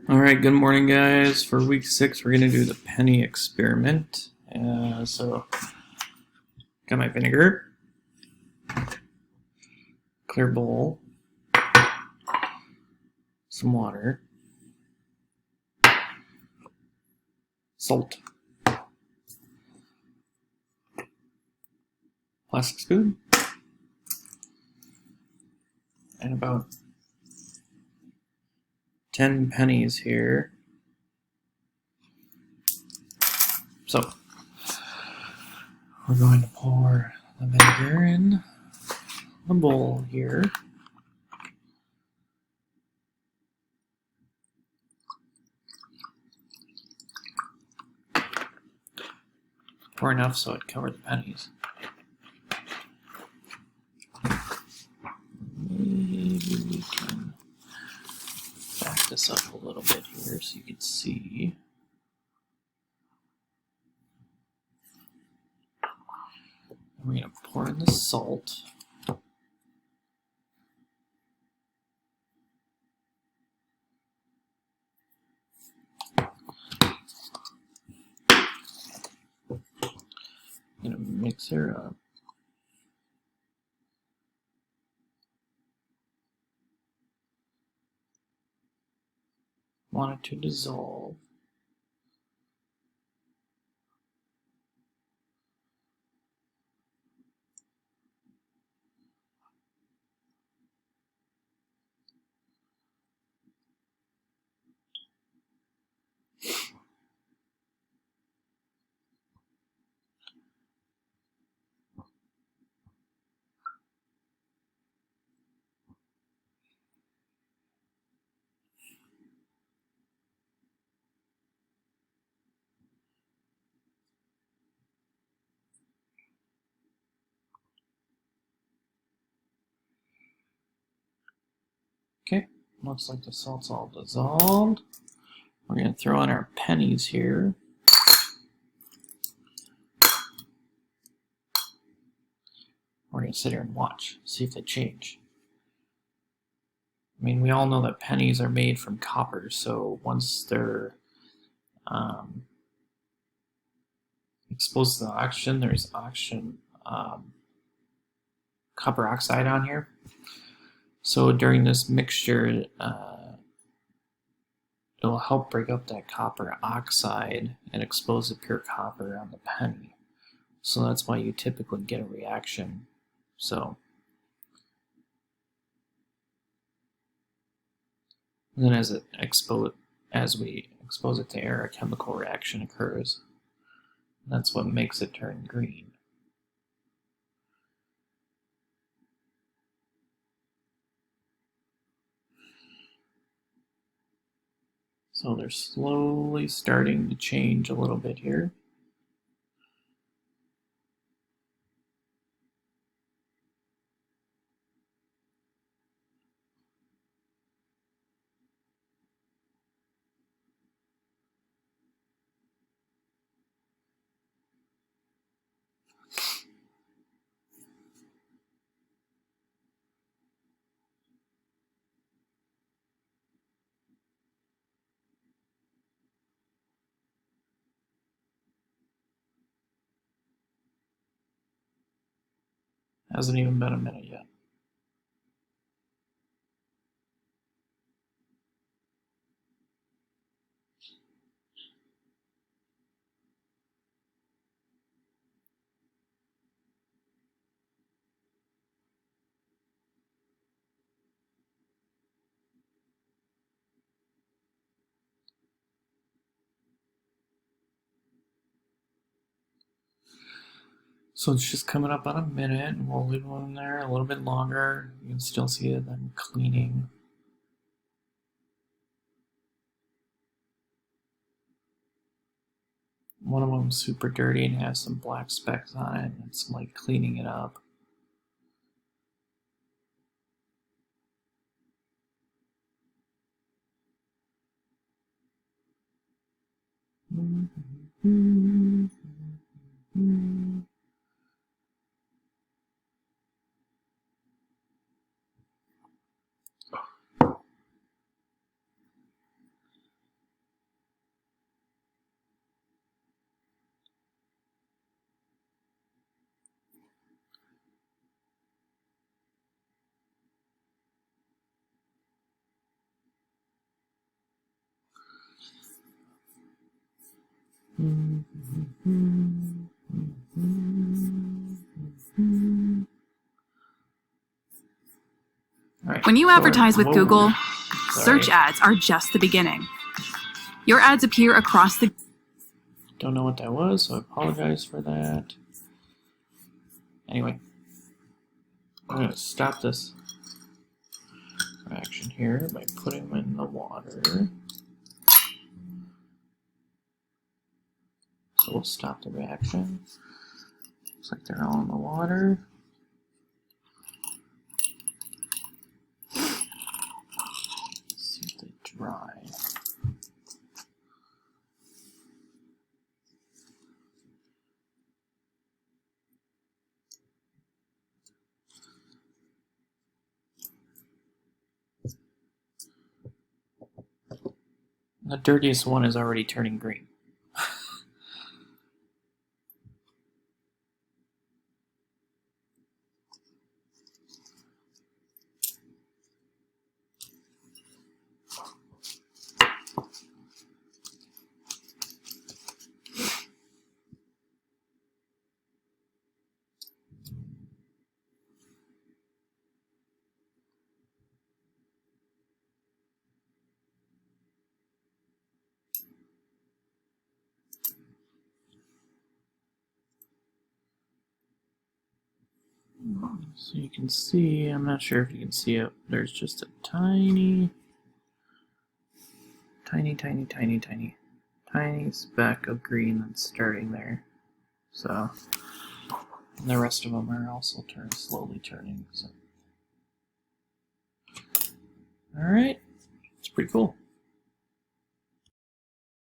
Alright, good morning, guys. For week 6, we're going to do the penny experiment. So, got my vinegar, clear bowl, some water, salt, plastic spoon, and about 10 pennies here. So, we're going to pour the vinegar in the bowl here. Pour enough so it covers the pennies. Maybe we can back this up a little bit here so you can see. We're going to pour in the salt. I'm going to mix her up. Want it to dissolve. Okay, looks like the salt's all dissolved. We're going to throw in our pennies here. We're going to sit here and watch, see if they change. I mean, we all know that pennies are made from copper, so once they're exposed to the oxygen, there's oxygen, copper oxide on here. So during this mixture, it'll help break up that copper oxide and expose the pure copper on the penny. So that's why you typically get a reaction. So, and then as we expose it to air, a chemical reaction occurs. That's what makes it turn green. So they're slowly starting to change a little bit here. Hasn't even been a minute yet. So it's just coming up on a minute, and we'll leave them in there a little bit longer. You can still see them cleaning. One of them's super dirty and has some black specks on it, and it's like cleaning it up. Right, when you advertise with Google, sorry. search ads are just the beginning. Your ads appear across the... Don't know what that was, so I apologize for that. Anyway, I'm going to stop this action here by putting them in the water. So we'll stop the reaction. Looks like they're all in the water. Let's see if they dry. The dirtiest one is already turning green. So you can see, I'm not sure if you can see it, there's just a tiny speck of green that's starting there. So, and the rest of them are also slowly turning. So, all right, it's pretty cool.